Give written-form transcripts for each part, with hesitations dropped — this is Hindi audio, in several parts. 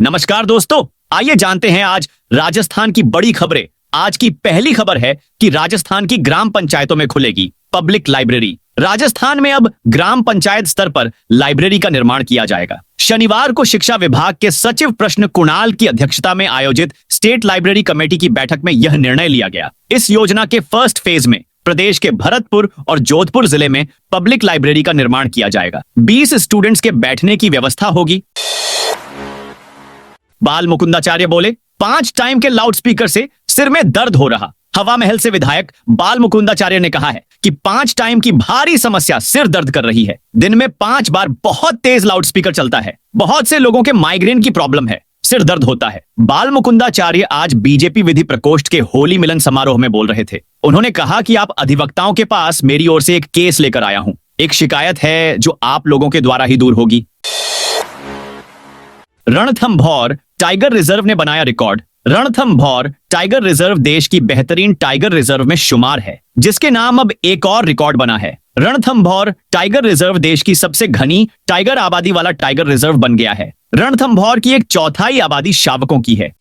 नमस्कार दोस्तों, आइए जानते हैं आज राजस्थान की बड़ी खबरें। आज की पहली खबर है कि राजस्थान की ग्राम पंचायतों में खुलेगी पब्लिक लाइब्रेरी। राजस्थान में अब ग्राम पंचायत स्तर पर लाइब्रेरी का निर्माण किया जाएगा। शनिवार को शिक्षा विभाग के सचिव प्रश्न कुणाल की अध्यक्षता में आयोजित स्टेट लाइब्रेरी कमेटी की बैठक में यह निर्णय लिया गया। इस योजना के फर्स्ट फेज में प्रदेश के भरतपुर और जोधपुर जिले में पब्लिक लाइब्रेरी का निर्माण किया जाएगा। 20 स्टूडेंट्स के बैठने की व्यवस्था होगी। बाल मुकुंदाचार्य बोले, 5 टाइम के लाउडस्पीकर से सिर में दर्द हो रहा। हवा महल से विधायक बाल मुकुंदाचार्य ने कहा है कि 5 टाइम की भारी समस्या सिर दर्द कर रही है। दिन में 5 बार बहुत तेज लाउडस्पीकर चलता है। बहुत से लोगों के माइग्रेन की प्रॉब्लम है, सिर दर्द होता है। बाल मुकुंदाचार्य आज बीजेपी विधि प्रकोष्ठ के होली मिलन समारोह में बोल रहे थे। उन्होंने कहा कि आप अधिवक्ताओं के पास मेरी ओर से एक केस लेकर आया हूं। एक शिकायत है जो आप लोगों के द्वारा ही दूर होगी। रणथंभौर टाइगर रिजर्व ने बनाया रिकॉर्ड। रणथंभौर टाइगर रिजर्व देश की बेहतरीन टाइगर रिजर्व में शुमार है, जिसके नाम अब एक और रिकॉर्ड बना है। रणथंभौर टाइगर रिजर्व देश की सबसे घनी टाइगर आबादी वाला टाइगर रिजर्व बन गया है। रणथंभौर की 1/4 आबादी शावकों की है।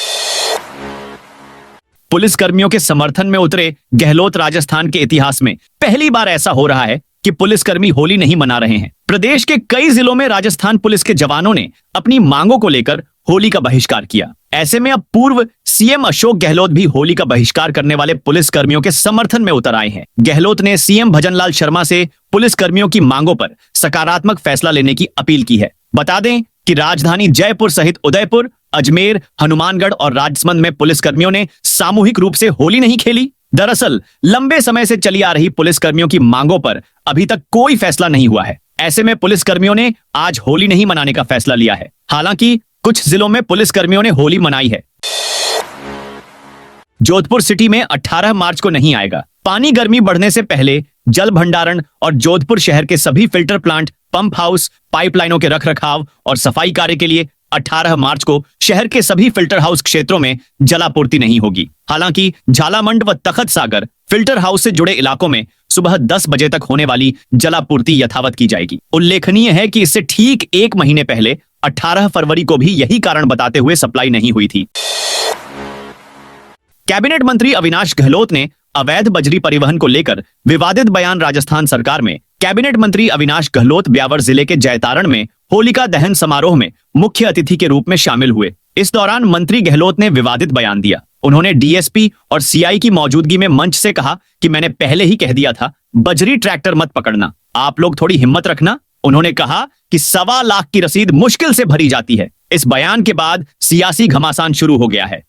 पुलिस कर्मियों के समर्थन में उतरे गहलोत। राजस्थान के इतिहास में पहली बार ऐसा हो रहा है कि पुलिसकर्मी होली नहीं मना रहे हैं। प्रदेश के कई जिलों में राजस्थान पुलिस के जवानों ने अपनी मांगों को लेकर होली का बहिष्कार किया। ऐसे में अब पूर्व सीएम अशोक गहलोत भी होली का बहिष्कार करने वाले पुलिस कर्मियों के समर्थन में उतर आए हैं। गहलोत ने सीएम भजनलाल शर्मा से पुलिस कर्मियों की मांगों पर सकारात्मक फैसला लेने की अपील की है। बता दें कि राजधानी जयपुर सहित उदयपुर, अजमेर, हनुमानगढ़ और राजसमंद में पुलिस कर्मियों ने सामूहिक रूप से होली नहीं खेली। दरअसल लंबे समय से चली आ रही पुलिस कर्मियों की मांगों पर अभी तक कोई फैसला नहीं हुआ है। ऐसे में पुलिस कर्मियों ने आज होली नहीं मनाने का फैसला लिया है। हालांकि कुछ जिलों में पुलिस कर्मियों ने होली मनाई है। जोधपुर सिटी में 18 मार्च को नहीं आएगा पानी। गर्मी बढ़ने से पहले जल भंडारण और जोधपुर शहर के सभी फिल्टर प्लांट, पंप हाउस, पाइपलाइनों के रखरखाव और सफाई कार्य के लिए 18 मार्च को शहर के सभी फिल्टर हाउस क्षेत्रों में जलापूर्ति नहीं होगी। हालांकि झालामंड व तखत सागर फिल्टर हाउस से जुड़े इलाकों में सुबह 10 बजे तक होने वाली जलापूर्ति यथावत की जाएगी। उल्लेखनीय है कि इससे ठीक 1 महीने पहले 18 फरवरी को भी यही कारण बताते हुए सप्लाई नहीं हुई थी। कैबिनेट मंत्री अविनाश गहलोत ने अवैध बजरी परिवहन को लेकर विवादित बयान। राजस्थान सरकार में कैबिनेट मंत्री अविनाश गहलोत ब्यावर जिले के जयतारण में होलिका दहन समारोह में मुख्य अतिथि के रूप में शामिल हुए। इस दौरान मंत्री गहलोत ने विवादित बयान दिया। उन्होंने डीएसपी और सीआई की मौजूदगी में मंच से कहा कि मैंने पहले ही कह दिया था, बजरी ट्रैक्टर मत पकड़ना, आप लोग थोड़ी हिम्मत रखना। उन्होंने कहा कि 1.25 लाख की रसीद मुश्किल से भरी जाती है। इस बयान के बाद सियासी घमासान शुरू हो गया है।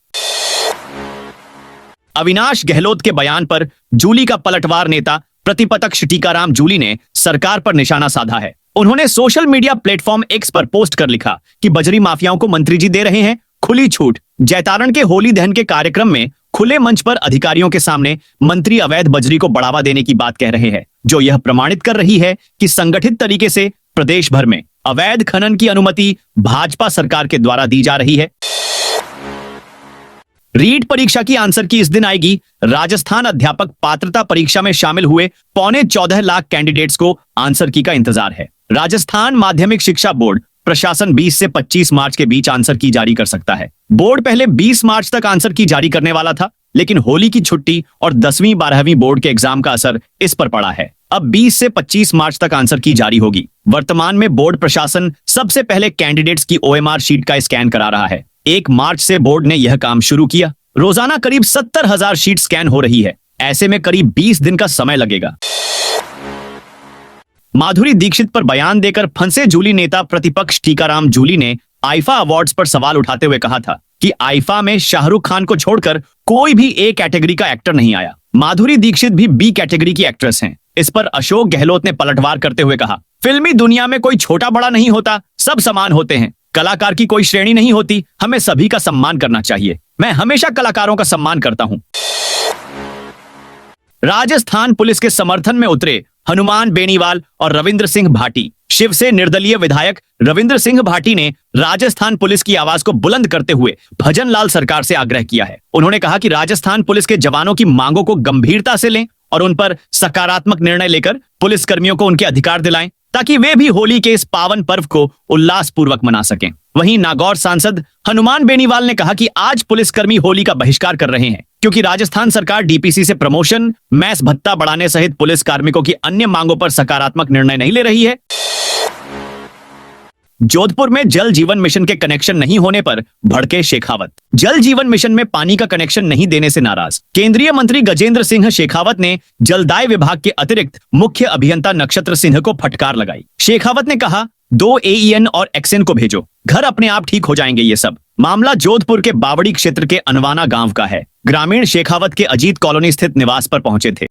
अविनाश गहलोत के बयान पर जूली का पलटवार नेता प्रतिपक्ष टीकाराम जूली ने सरकार पर निशाना साधा है। उन्होंने सोशल मीडिया प्लेटफॉर्म एक्स पर पोस्ट कर लिखा कि बजरी माफियाओं को मंत्री जी दे रहे हैं खुली छूट। जयतारण के होली दहन के कार्यक्रम में खुले मंच पर अधिकारियों के सामने मंत्री अवैध बजरी को बढ़ावा देने की बात कह रहे हैं, जो यह प्रमाणित कर रही है कि संगठित तरीके से प्रदेश भर में अवैध खनन की अनुमति भाजपा सरकार के द्वारा दी जा रही है। रीट परीक्षा की आंसर की इस दिन आएगी। राजस्थान अध्यापक पात्रता परीक्षा में शामिल हुए 14.25 लाख कैंडिडेट्स को आंसर की का इंतजार है। राजस्थान माध्यमिक शिक्षा बोर्ड प्रशासन 20 से 25 मार्च के बीच आंसर की जारी कर सकता है। बोर्ड पहले 20 मार्च तक आंसर की जारी करने वाला था, लेकिन होली की छुट्टी और 10वीं 12वीं बोर्ड के एग्जाम का असर इस पर पड़ा है। अब 20 से 25 मार्च तक आंसर की जारी होगी। वर्तमान में बोर्ड प्रशासन सबसे पहले कैंडिडेट्स की ओएमआर शीट का स्कैन करा रहा है। 1 मार्च से बोर्ड ने यह काम शुरू किया। रोजाना करीब 70,000 शीट स्कैन हो रही है। ऐसे में करीब 20 दिन का समय लगेगा। माधुरी दीक्षित पर बयान देकर फंसे जूली नेता प्रतिपक्ष टीकाराम जूली ने आईफा अवार्ड्स पर सवाल उठाते हुए कहा था कि आईफा में शाहरुख खान को छोड़कर कोई भी ए कैटेगरी का एक्टर नहीं आया। माधुरी दीक्षित भी बी कैटेगरी की एक्ट्रेस हैं। इस पर अशोक गहलोत ने पलटवार करते हुए कहा, फिल्मी दुनिया में कोई छोटा बड़ा नहीं होता, सब समान होते हैं। कलाकार की कोई श्रेणी नहीं होती, हमें सभी का सम्मान करना चाहिए। मैं हमेशा कलाकारों का सम्मान करता हूं। राजस्थान पुलिस के समर्थन में उतरे हनुमान बेनीवाल और रविंद्र सिंह भाटी। शिव से निर्दलीय विधायक रविंद्र सिंह भाटी ने राजस्थान पुलिस की आवाज को बुलंद करते हुए भजनलाल सरकार से आग्रह किया है। उन्होंने कहा कि राजस्थान पुलिस के जवानों की मांगों को गंभीरता से लें और उन पर सकारात्मक निर्णय लेकर पुलिस कर्मियों को उनके अधिकार दिलाएं। ताकि वे भी होली के इस पावन पर्व को उल्लासपूर्वक मना सकें। वहीं नागौर सांसद हनुमान बेनीवाल ने कहा कि आज पुलिसकर्मी होली का बहिष्कार कर रहे हैं क्योंकि राजस्थान सरकार डीपीसी से प्रमोशन, मैस भत्ता बढ़ाने सहित पुलिस कार्मिकों की अन्य मांगों पर सकारात्मक निर्णय नहीं ले रही है। जोधपुर में जल जीवन मिशन के कनेक्शन नहीं होने पर भड़के शेखावत। जल जीवन मिशन में पानी का कनेक्शन नहीं देने से नाराज केंद्रीय मंत्री गजेंद्र सिंह शेखावत ने जलदाय विभाग के अतिरिक्त मुख्य अभियंता नक्षत्र सिंह को फटकार लगाई। शेखावत ने कहा, 2 AEN और एक्सेन को भेजो, घर अपने आप ठीक हो जाएंगे ये सब। मामला जोधपुर के बावड़ी क्षेत्र के अनवाना गांव का है। ग्रामीण शेखावत के अजीत कॉलोनी स्थित निवास पर पहुंचे थे।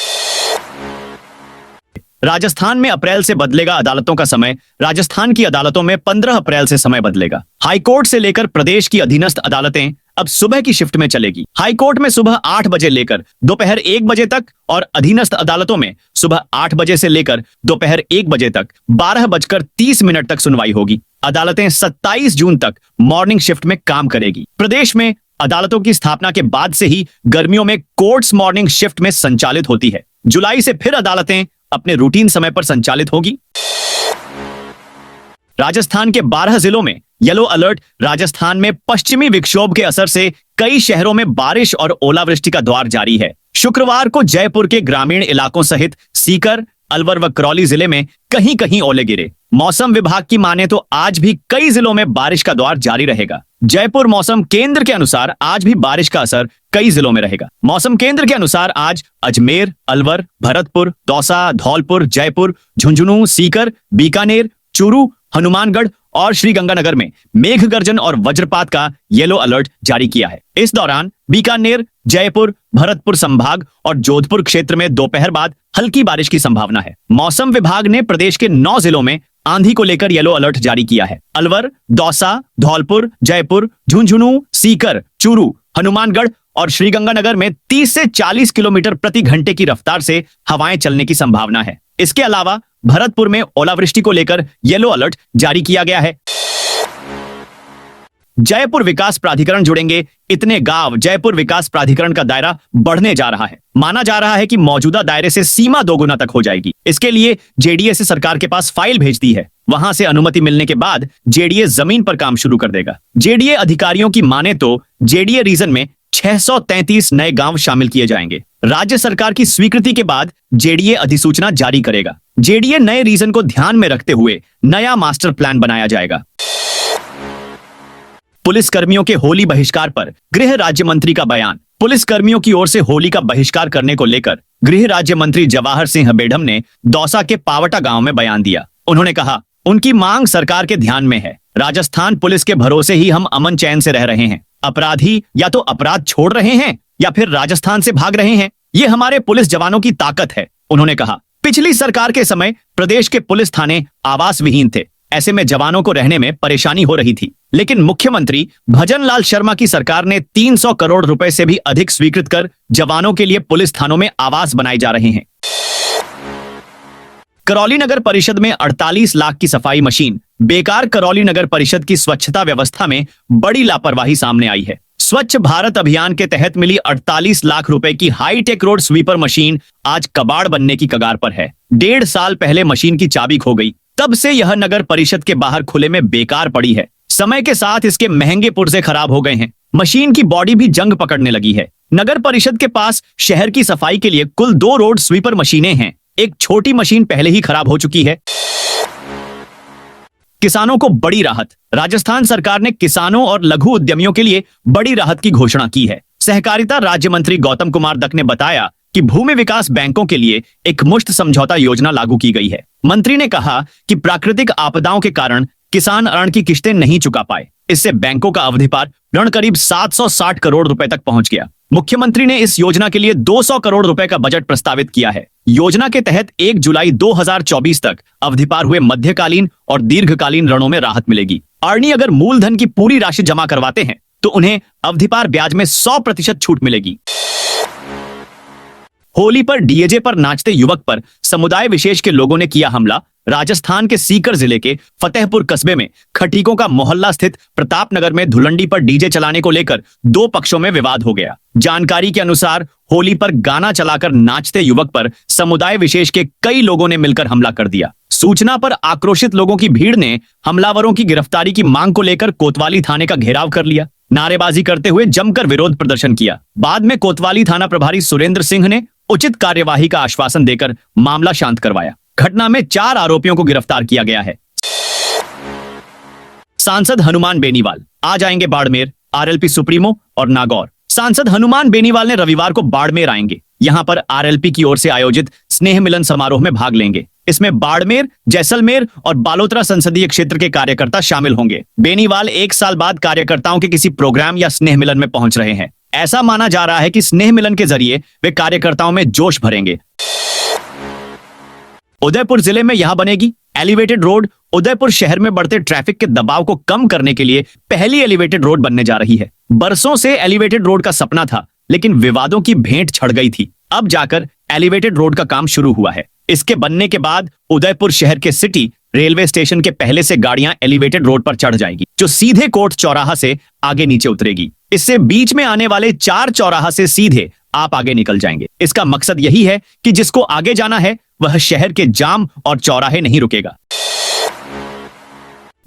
राजस्थान में अप्रैल से बदलेगा अदालतों का समय। राजस्थान की अदालतों में 15 अप्रैल से समय बदलेगा। हाईकोर्ट से लेकर प्रदेश की अधीनस्थ अदालतें अब सुबह की शिफ्ट में चलेगी। हाईकोर्ट में सुबह 8 बजे लेकर दोपहर 1 बजे तक और अधीनस्थ अदालतों में सुबह 8 बजे से लेकर दोपहर 1 बजे तक 12:30 तक सुनवाई होगी। अदालतें 27 जून तक मॉर्निंग शिफ्ट में काम करेगी। प्रदेश में अदालतों की स्थापना के बाद से ही गर्मियों में कोर्ट्स मॉर्निंग शिफ्ट में संचालित होती है। जुलाई से फिर अदालतें अपने रूटीन समय पर संचालित होगी। राजस्थान के 12 जिलों में येलो अलर्ट। राजस्थान में पश्चिमी विक्षोभ के असर से कई शहरों में बारिश और ओलावृष्टि का दौर जारी है। शुक्रवार को जयपुर के ग्रामीण इलाकों सहित सीकर, अलवर व करौली जिले में कहीं कहीं ओले गिरे। मौसम विभाग की माने तो आज भी कई जिलों में बारिश का दौर जारी रहेगा। जयपुर मौसम केंद्र के अनुसार आज भी बारिश का असर कई जिलों में रहेगा। मौसम केंद्र के अनुसार आज अजमेर, अलवर, भरतपुर, दौसा, धौलपुर, जयपुर, झुंझुनू, सीकर, बीकानेर, चूरू, हनुमानगढ़ और श्रीगंगानगर में मेघ गर्जन और वज्रपात का येलो अलर्ट जारी किया है। इस दौरान बीकानेर, जयपुर, भरतपुर संभाग और जोधपुर क्षेत्र में दोपहर बाद हल्की बारिश की संभावना है। मौसम विभाग ने प्रदेश के 9 जिलों में आंधी को लेकर येलो अलर्ट जारी किया है। अलवर, दौसा, धौलपुर, जयपुर, झुंझुनू, सीकर, चूरू, हनुमानगढ़ और श्रीगंगानगर में 30 से 40 किलोमीटर प्रति घंटे की रफ्तार से हवाएं चलने की संभावना है। इसके अलावा भरतपुर में ओलावृष्टि को लेकर येलो अलर्ट जारी किया गया है। जयपुर विकास प्राधिकरण जुड़ेंगे इतने गांव। जयपुर विकास प्राधिकरण का दायरा बढ़ने जा रहा है। माना जा रहा है कि मौजूदा दायरे से सीमा 2 गुना तक हो जाएगी। इसके लिए जेडीए से सरकार के पास फाइल भेज दी है। वहां से अनुमति मिलने के बाद जेडीए जमीन पर काम शुरू कर देगा। जेडीए अधिकारियों की माने तो जेडीए रीजन में 633 नए गांव शामिल किए जाएंगे। राज्य सरकार की स्वीकृति के बाद जेडीए अधिसूचना जारी करेगा। जेडीए नए रीजन को ध्यान में रखते हुए नया मास्टर प्लान बनाया जाएगा। पुलिस कर्मियों के होली बहिष्कार पर गृह राज्य मंत्री का बयान। पुलिस कर्मियों की ओर से होली का बहिष्कार करने को लेकर गृह राज्य मंत्री जवाहर सिंह बेढ़म ने दौसा के पावटा गांव में बयान दिया। उन्होंने कहा, उनकी मांग सरकार के ध्यान में है। राजस्थान पुलिस के भरोसे ही हम अमन चैन से रह रहे हैं। अपराधी या तो अपराध छोड़ रहे हैं या फिर राजस्थान से भाग रहे हैं। ये हमारे पुलिस जवानों की ताकत है। उन्होंने कहा, पिछली सरकार के समय प्रदेश के पुलिस थाने आवास विहीन थे। ऐसे में जवानों को रहने में परेशानी हो रही थी। लेकिन मुख्यमंत्री भजनलाल शर्मा की सरकार ने 300 करोड़ रुपए से भी अधिक स्वीकृत कर जवानों के लिए पुलिस थानों में आवास बनाए जा रहे हैं। करौली नगर परिषद में 48 लाख की सफाई मशीन बेकार। करौली नगर परिषद की स्वच्छता व्यवस्था में बड़ी लापरवाही सामने आई है। स्वच्छ भारत अभियान के तहत मिली 48 लाख रुपए की हाईटेक रोड स्वीपर मशीन आज कबाड़ बनने की कगार पर है। 1.5 साल पहले मशीन की चाबी खो गई। तब से यह नगर परिषद के बाहर खुले में बेकार पड़ी है। समय के साथ इसके महंगे पुर्जे खराब हो गए हैं। मशीन की बॉडी भी जंग पकड़ने लगी है। नगर परिषद के पास शहर की सफाई के लिए कुल 2 रोड स्वीपर मशीनें हैं। एक छोटी मशीन पहले ही खराब हो चुकी है। किसानों को बड़ी राहत। राजस्थान सरकार ने किसानों और लघु उद्यमियों के लिए बड़ी राहत की घोषणा की है। सहकारिता राज्य मंत्री गौतम कुमार दत्त ने बताया कि भूमि विकास बैंकों के लिए एक मुश्त समझौता योजना लागू की गई है। मंत्री ने कहा कि प्राकृतिक आपदाओं के कारण किसान ऋण की किश्तें नहीं चुका पाए। इससे बैंकों का अवधि पार ऋण करीब 760 करोड़ रुपए तक पहुंच गया। मुख्यमंत्री ने इस योजना के लिए 200 करोड़ रुपए का बजट प्रस्तावित किया है। योजना के तहत 1 जुलाई 2024 तक अवधि पार हुए मध्यकालीन और दीर्घकालीन ऋणों में राहत मिलेगी। अर्णी अगर मूलधन की पूरी राशि जमा करवाते हैं तो उन्हें अवधि पार ब्याज में 100% छूट मिलेगी। होली पर डीजे पर नाचते युवक पर समुदाय विशेष के लोगों ने किया हमला। राजस्थान के सीकर जिले के फतेहपुर कस्बे में खटीकों का मोहल्ला स्थित प्रतापनगर में धुलंडी पर डीजे चलाने को लेकर 2 पक्षों में विवाद हो गया। जानकारी के अनुसार होली पर गाना चलाकर नाचते युवक पर समुदाय विशेष के कई लोगों ने मिलकर हमला कर दिया। सूचना पर आक्रोशित लोगों की भीड़ ने हमलावरों की गिरफ्तारी की मांग को लेकर कोतवाली थाने का घेराव कर लिया। नारेबाजी करते हुए जमकर विरोध प्रदर्शन किया। बाद में कोतवाली थाना प्रभारी सुरेंद्र सिंह ने उचित कार्यवाही का आश्वासन देकर मामला शांत करवाया। घटना में 4 आरोपियों को गिरफ्तार किया गया है। सांसद हनुमान बेनीवाल आज आएंगे बाड़मेर, आरएलपी सुप्रीमो और नागौर। सांसद हनुमान बेनीवाल ने रविवार को बाड़मेर आएंगे। यहां पर आरएलपी की ओर से आयोजित स्नेह मिलन समारोह में भाग लेंगे। इसमें बाड़मेर, जैसलमेर और बालोतरा संसदीय क्षेत्र के कार्यकर्ता शामिल होंगे। बेनीवाल 1 साल बाद कार्यकर्ताओं के किसी प्रोग्राम या स्नेह मिलन में पहुंच रहे हैं। ऐसा माना जा रहा है कि स्नेह मिलन के जरिए वे कार्यकर्ताओं में जोश भरेंगे। उदयपुर जिले में यहां बनेगी एलिवेटेड रोड। उदयपुर शहर में बढ़ते ट्रैफिक के दबाव को कम करने के लिए पहली एलिवेटेड रोड बनने जा रही है। बरसों से एलिवेटेड रोड का सपना था, लेकिन विवादों की भेंट चढ़ गई थी। अब जाकर एलिवेटेड रोड का काम शुरू हुआ है। इसके बनने के बाद उदयपुर शहर के सिटी रेलवे स्टेशन के पहले से गाड़ियां एलिवेटेड रोड पर चढ़ जाएगी, जो सीधे कोर्ट चौराहा से आगे नीचे उतरेगी। इससे बीच में आने वाले 4 चौराहा से सीधे आप आगे निकल जाएंगे। इसका मकसद यही है कि जिसको आगे जाना है वह शहर के जाम और चौराहे नहीं रुकेगा।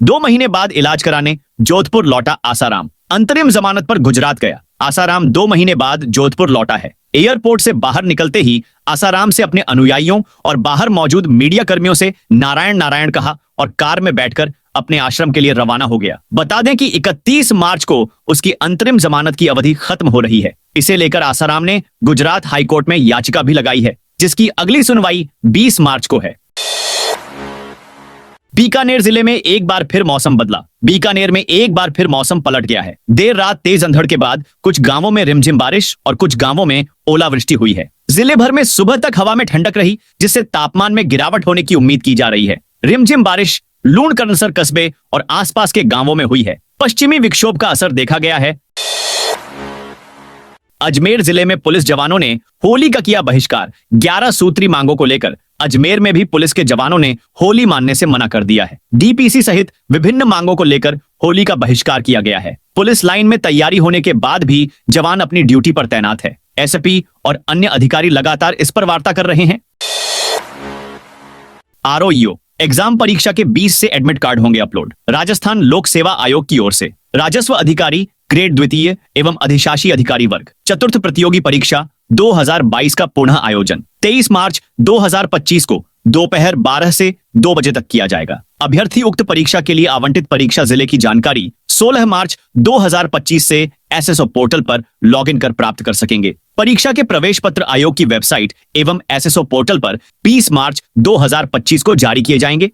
2 महीने बाद इलाज कराने जोधपुर लौटा आसाराम। अंतरिम जमानत पर गुजरात गया आसाराम 2 महीने बाद जोधपुर लौटा है। एयरपोर्ट से बाहर निकलते ही आसाराम से अपने अनुयायियों और बाहर मौजूद मीडिया कर्मियों से नारायण नारायण कहा और कार में बैठकर अपने आश्रम के लिए रवाना हो गया। बता दें कि 31 मार्च को उसकी अंतरिम जमानत की अवधि खत्म हो रही है। इसे लेकर आसाराम ने गुजरात हाईकोर्ट में याचिका भी लगाई है, जिसकी अगली सुनवाई 20 मार्च को है। बीकानेर जिले में एक बार फिर मौसम बदला। बीकानेर में एक बार फिर मौसम पलट गया है। देर रात तेज अंधड़ के बाद कुछ गांवों में रिमझिम बारिश और कुछ गांवों में ओलावृष्टि हुई है। जिले भर में सुबह तक हवा में ठंडक रही, जिससे तापमान में गिरावट होने की उम्मीद की जा रही है। रिमझिम बारिश लूणकरणसर कस्बे और आसपास के गांवों में हुई है। पश्चिमी विक्षोभ का असर देखा गया है। अजमेर जिले में पुलिस जवानों ने होली का किया बहिष्कार। 11 सूत्री मांगों को लेकर अजमेर में भी पुलिस के जवानों ने होली मानने से मना कर दिया है। डीपीसी सहित विभिन्न मांगों को लेकर होली का बहिष्कार किया गया है। पुलिस लाइन में तैयारी होने के बाद भी जवान अपनी ड्यूटी पर तैनात है। एसपी और अन्य अधिकारी लगातार इस पर वार्ता कर रहे हैं। आरओईओ एग्जाम परीक्षा के 20 से एडमिट कार्ड होंगे अपलोड। राजस्थान लोक सेवा आयोग की ओर से राजस्व अधिकारी ग्रेड द्वितीय एवं अधिशासी अधिकारी वर्ग चतुर्थ प्रतियोगी परीक्षा 2022 का पुनः आयोजन 23 मार्च 2025 को दोपहर 12 से 2 बजे तक किया जाएगा। अभ्यर्थी उक्त परीक्षा के लिए आवंटित परीक्षा जिले की जानकारी 16 मार्च 2025 से एसएसओ पोर्टल पर लॉगिन कर प्राप्त कर सकेंगे। परीक्षा के प्रवेश पत्र आयोग की वेबसाइट एवं एसएसओ पोर्टल पर 20 मार्च 2025 को जारी किए जाएंगे।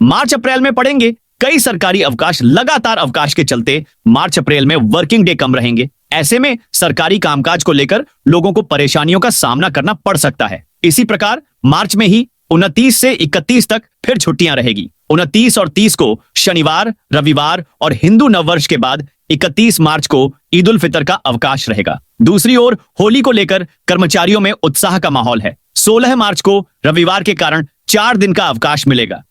मार्च अप्रैल में पड़ेंगे कई सरकारी अवकाश। लगातार अवकाश के चलते मार्च अप्रैल में वर्किंग डे कम रहेंगे। ऐसे में सरकारी कामकाज को लेकर लोगों को परेशानियों का सामना करना पड़ सकता है। इसी प्रकार मार्च में ही 29 से 31 तक फिर छुट्टियां रहेगी। 29 और 30 को शनिवार, रविवार और हिंदू नववर्ष के बाद 31 मार्च को ईद उल फितर का अवकाश रहेगा। दूसरी ओर होली को लेकर कर्मचारियों में उत्साह का माहौल है। 16 मार्च को रविवार के कारण 4 दिन का अवकाश मिलेगा।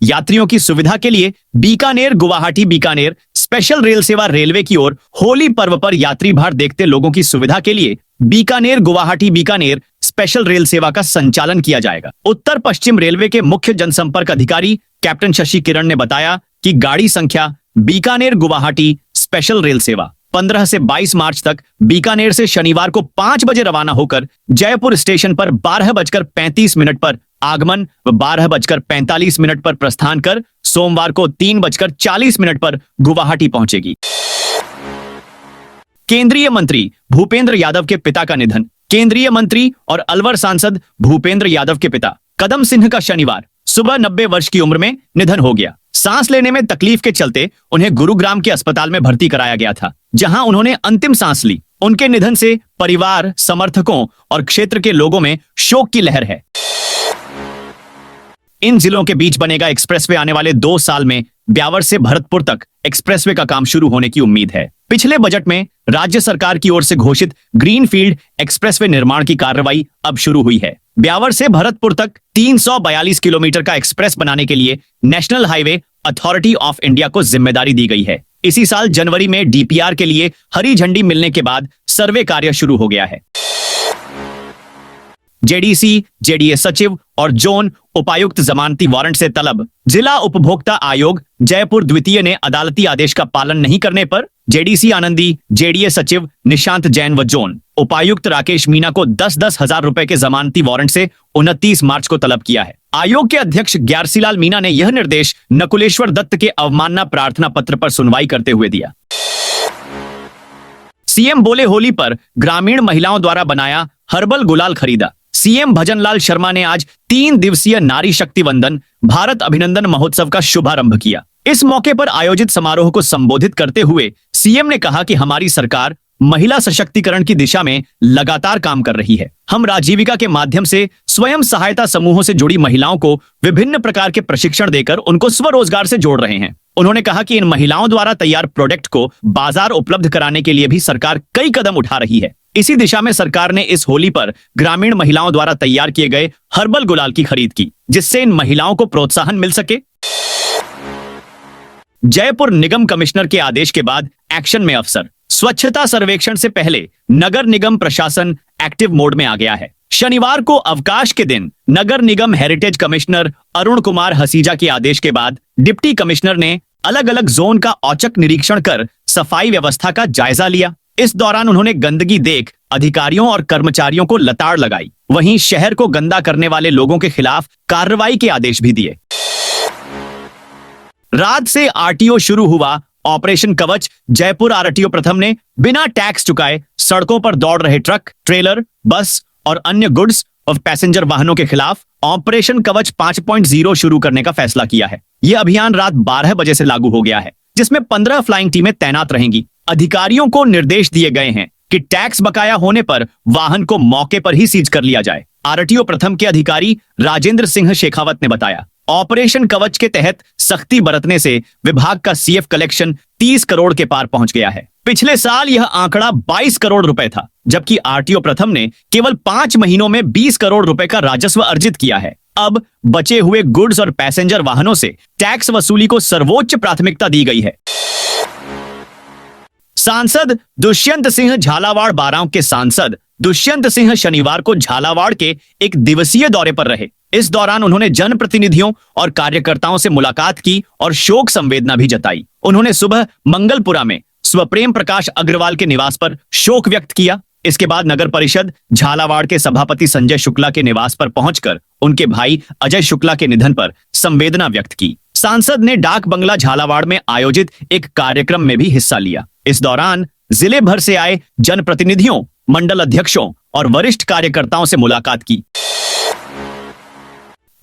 यात्रियों की सुविधा के लिए बीकानेर गुवाहाटी बीकानेर स्पेशल रेल सेवा रेलवे की ओर होली पर्व पर यात्री भार देखते लोगों की सुविधा के लिए बीकानेर गुवाहाटी बीकानेर स्पेशल रेल सेवा का संचालन किया जाएगा। उत्तर पश्चिम रेलवे के मुख्य जनसंपर्क अधिकारी कैप्टन शशि किरण ने बताया कि गाड़ी संख्या बीकानेर गुवाहाटी स्पेशल रेल सेवा 15 से 22 मार्च तक बीकानेर से शनिवार को 5 बजे रवाना होकर जयपुर स्टेशन पर 12:35 पर आगमन व 12:45 पर प्रस्थान कर सोमवार को 3:40 पर गुवाहाटी पहुंचेगी। केंद्रीय मंत्री भूपेंद्र यादव के पिता का निधन। केंद्रीय मंत्री और अलवर सांसद भूपेंद्र यादव के पिता कदम सिंह का शनिवार सुबह 90 वर्ष की उम्र में निधन हो गया। सांस लेने में तकलीफ के चलते उन्हें गुरुग्राम के अस्पताल में भर्ती कराया गया था, जहां उन्होंने अंतिम सांस ली। उनके निधन से परिवार, समर्थकों और क्षेत्र के लोगों में शोक की लहर है। इन जिलों के बीच बनेगा एक्सप्रेसवे। आने वाले 2 साल में ब्यावर से भरतपुर तक एक्सप्रेसवे का काम शुरू होने की उम्मीद है। पिछले बजट में राज्य सरकार की ओर से घोषित ग्रीनफील्ड एक्सप्रेसवे निर्माण की कार्रवाई अब शुरू हुई है। ब्यावर से भरतपुर तक 342 किलोमीटर का एक्सप्रेस बनाने के लिए national highway authority of India को जिम्मेदारी दी गई है। इसी साल जनवरी में डीपीआर के लिए हरी झंडी मिलने के बाद सर्वे कार्य शुरू हो गया है। जेडीसी, जेडीएस सचिव और जोन उपायुक्त जमानती वारंट से तलब। जिला उपभोक्ता आयोग जयपुर द्वितीय ने अदालती आदेश का पालन नहीं करने पर जेडीसी आनंदी, जेडीएस सचिव निशांत जैन व जोन उपायुक्त राकेश मीना को 10-10 हजार रुपए के जमानती वारंट से 29 मार्च को तलब किया है। आयोग के अध्यक्ष ग्यारसीलाल मीना ने यह निर्देश नकुलेश्वर दत्त के अवमानना प्रार्थना पत्र पर सुनवाई करते हुए दिया। सीएम बोले होली पर ग्रामीण महिलाओं द्वारा बनाया हर्बल गुलाल खरीदा। सीएम भजनलाल शर्मा ने आज 3 दिवसीय नारी शक्ति वंदन भारत अभिनंदन महोत्सव का शुभारंभ किया। इस मौके पर आयोजित समारोह को संबोधित करते हुए सीएम ने कहा कि हमारी सरकार महिला सशक्तिकरण की दिशा में लगातार काम कर रही है। हम राजीविका के माध्यम से स्वयं सहायता समूहों से जुड़ी महिलाओं को विभिन्न प्रकार के प्रशिक्षण देकर उनको स्वरोजगार से जोड़ रहे हैं। उन्होंने कहा कि इन महिलाओं द्वारा तैयार प्रोडक्ट को बाजार उपलब्ध कराने के लिए भी सरकार कई कदम उठा रही है। इसी दिशा में सरकार ने इस होली पर ग्रामीण महिलाओं द्वारा तैयार किए गए हर्बल गुलाल की खरीद की, जिससे इन महिलाओं को प्रोत्साहन मिल सके। जयपुर निगम कमिश्नर के आदेश के बाद एक्शन में अफसर। स्वच्छता सर्वेक्षण से पहले नगर निगम प्रशासन एक्टिव मोड में आ गया है। शनिवार को अवकाश के दिन नगर निगम हेरिटेज कमिश्नर अरुण कुमार हसीजा के आदेश के बाद डिप्टी कमिश्नर ने अलग अलग जोन का औचक निरीक्षण कर सफाई व्यवस्था का जायजा लिया। इस दौरान उन्होंने गंदगी देख अधिकारियों और कर्मचारियों को लताड़ लगाई। वहीं शहर को गंदा करने वाले लोगों के खिलाफ कार्रवाई के आदेश भी दिए। रात से आरटीओ शुरू हुआ ऑपरेशन कवच। जयपुर आरटीओ प्रथम ने बिना टैक्स चुकाए सड़कों पर दौड़ रहे ट्रक, ट्रेलर, बस और अन्य गुड्स और पैसेंजर वाहनों के खिलाफ ऑपरेशन कवच 5.0 शुरू करने का फैसला किया है। यह अभियान रात 12 बजे से लागू हो गया है, जिसमें 15 फ्लाइंग टीमें तैनात रहेंगी। अधिकारियों को निर्देश दिए गए हैं कि टैक्स बकाया होने पर वाहन को मौके पर ही सीज कर लिया जाए। आरटीओ प्रथम के अधिकारी राजेंद्र सिंह शेखावत ने बताया, ऑपरेशन कवच के तहत सख्ती बरतने से विभाग का सीएफ कलेक्शन 30 करोड़ के पार पहुंच गया है। पिछले साल यह आंकड़ा 22 करोड़ रुपए था, जबकि आरटीओ प्रथम ने केवल 5 महीनों में 20 करोड़ रुपए का राजस्व अर्जित किया है। अब बचे हुए गुड्स और पैसेंजर वाहनों से टैक्स वसूली को सर्वोच्च प्राथमिकता दी गई है। सांसद दुष्यंत सिंह झालावाड़ बारां के सांसद दुष्यंत सिंह शनिवार को झालावाड़ के एक दिवसीय दौरे पर रहे। इस दौरान उन्होंने जनप्रतिनिधियों और कार्यकर्ताओं से मुलाकात की और शोक संवेदना भी जताई। उन्होंने सुबह मंगलपुरा में स्वप्रेम प्रकाश अग्रवाल के निवास पर शोक व्यक्त किया। इसके बाद नगर परिषद झालावाड़ के सभापति संजय शुक्ला के निवास पर पहुंचकर उनके भाई अजय शुक्ला के निधन पर संवेदना व्यक्त की। सांसद ने डाक बंगला झालावाड़ में आयोजित एक कार्यक्रम में भी हिस्सा लिया। इस दौरान जिले भर से आए जनप्रतिनिधियों, मंडल अध्यक्षों और वरिष्ठ कार्यकर्ताओं से मुलाकात की।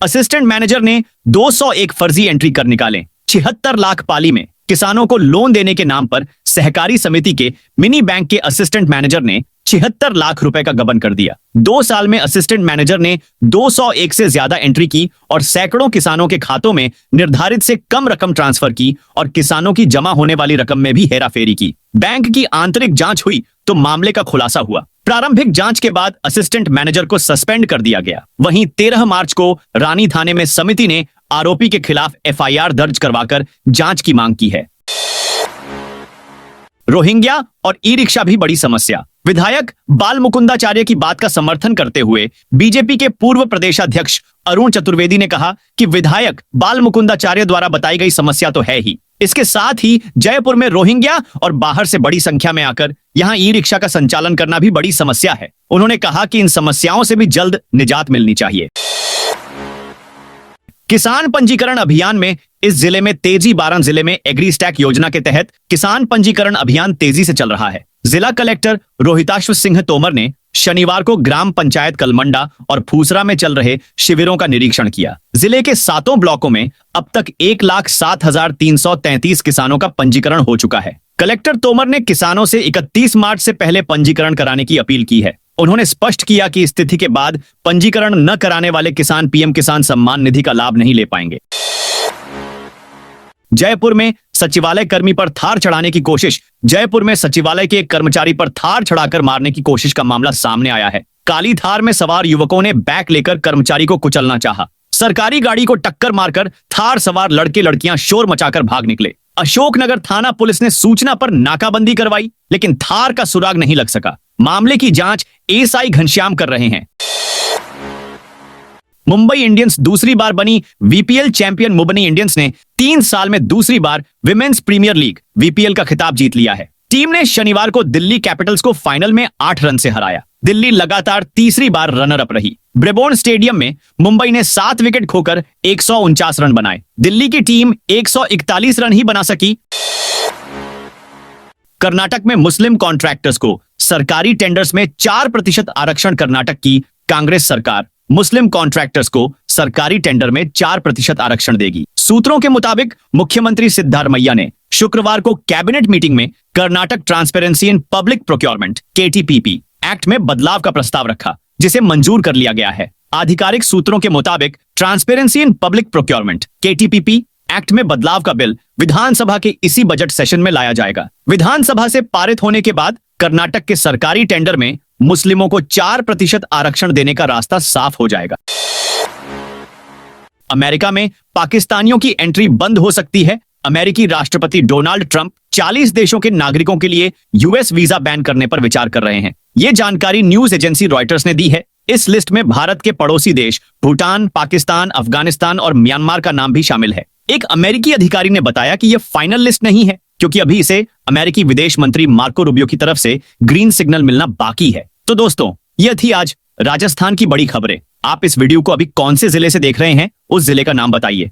असिस्टेंट मैनेजर ने 201 फर्जी एंट्री कर निकाले। 76 लाख पाली में किसानों को लोन देने के नाम पर सहकारी समिति के मिनी बैंक के असिस्टेंट मैनेजर ने 76 लाख रुपए का गबन कर दिया। 2 साल में असिस्टेंट मैनेजर ने 201 से ज्यादा एंट्री की और सैकड़ों किसानों के खातों में निर्धारित से कम रकम ट्रांसफर की और किसानों की जमा होने वाली रकम में भी हेराफेरी की। बैंक की आंतरिक जांच हुई तो मामले का खुलासा हुआ। प्रारंभिक जांच के बाद असिस्टेंट मैनेजर को सस्पेंड कर दिया गया। वहीं 13 मार्च को रानी थाने में समिति ने आरोपी के खिलाफ एफआईआर दर्ज करवाकर जांच की मांग की है। रोहिंग्या और ई रिक्शा भी बड़ी समस्या। विधायक बाल मुकुंदाचार्य की बात का समर्थन करते हुए बीजेपी के पूर्व प्रदेशाध्यक्ष अरुण चतुर्वेदी ने कहा कि विधायक बाल मुकुंदाचार्य द्वारा बताई गई समस्या तो है ही, इसके साथ ही जयपुर में रोहिंग्या और बाहर से बड़ी संख्या में आकर यहां ई रिक्शा का संचालन करना भी बड़ी समस्या है। उन्होंने कहा कि इन समस्याओं से भी जल्द निजात मिलनी चाहिए। किसान पंजीकरण अभियान में इस जिले में तेजी। बारां जिले में एग्री स्टैक योजना के तहत किसान पंजीकरण अभियान तेजी से चल रहा है। जिला कलेक्टर रोहिताश्व सिंह तोमर ने शनिवार को ग्राम पंचायत कलमंडा और फूसरा में चल रहे शिविरों का निरीक्षण किया। जिले के 7 ब्लॉकों में अब तक 1,07,333 किसानों का पंजीकरण हो चुका है। कलेक्टर तोमर ने किसानों से 31 मार्च से पहले पंजीकरण कराने की अपील की है। उन्होंने स्पष्ट किया कि स्थिति के बाद पंजीकरण न कराने वाले किसान पीएम किसान सम्मान निधि का लाभ नहीं ले पाएंगे। जयपुर में सचिवालय कर्मी पर थार चढ़ाने की कोशिश। जयपुर में सचिवालय के एक कर्मचारी पर थार चढ़ाकर मारने की कोशिश का मामला सामने आया है। काली थार में सवार युवकों ने बैक लेकर कर्मचारी को कुचलना चाहा। सरकारी गाड़ी को टक्कर मारकर थार सवार लड़के लड़कियां शोर मचाकर भाग निकले। अशोकनगर थाना पुलिस ने सूचना पर नाकाबंदी करवाई, लेकिन थार का सुराग नहीं लग सका। मामले की जांच एएसआई घनश्याम कर रहे हैं। मुंबई इंडियंस दूसरी बार बनी वीपीएल चैंपियन। मुंबई इंडियंस ने 3 साल में दूसरी बार विमेन्स प्रीमियर लीग वीपीएल का खिताब जीत लिया है। टीम ने शनिवार को दिल्ली कैपिटल्स को फाइनल में 8 रन से हराया। दिल्ली लगातार तीसरी बार रनर अप रही। ब्रेबोर्न स्टेडियम में मुंबई ने 7 विकेट खोकर 149 रन बनाए। दिल्ली की टीम 141 रन ही बना सकी। कर्नाटक में मुस्लिम कॉन्ट्रैक्टर्स को सरकारी टेंडर्स में 4% आरक्षण। कर्नाटक की कांग्रेस सरकार मुस्लिम कॉन्ट्रैक्टर्स को सरकारी टेंडर में 4% आरक्षण देगी। सूत्रों के मुताबिक मुख्यमंत्री सिद्धारमैया ने शुक्रवार को कैबिनेट मीटिंग में Karnataka transparency in public procurement KTPP act में बदलाव का प्रस्ताव रखा, जिसे मंजूर कर लिया गया है। आधिकारिक सूत्रों के मुताबिक transparency in public procurement KTPP act में बदलाव का बिल विधानसभा के इसी बजट सेशन में लाया जाएगा। विधानसभा से पारित होने के बाद कर्नाटक के सरकारी टेंडर में मुस्लिमों को 4% आरक्षण देने का रास्ता साफ हो जाएगा। अमेरिका में पाकिस्तानियों की एंट्री बंद हो सकती है। अमेरिकी राष्ट्रपति डोनाल्ड ट्रंप 40 देशों के नागरिकों के लिए यूएस वीजा बैन करने पर विचार कर रहे हैं। यह जानकारी न्यूज एजेंसी रॉयटर्स ने दी है। इस लिस्ट में भारत के पड़ोसी देश भूटान, पाकिस्तान, अफगानिस्तान और म्यांमार का नाम भी शामिल है। एक अमेरिकी अधिकारी ने बताया कि यह फाइनल लिस्ट नहीं है, क्योंकि अभी इसे अमेरिकी विदेश मंत्री मार्को रूबियो की तरफ से ग्रीन सिग्नल मिलना बाकी है। तो दोस्तों, यह थी आज राजस्थान की बड़ी खबरें। आप इस वीडियो को अभी कौन से जिले से देख रहे हैं, उस जिले का नाम बताइए।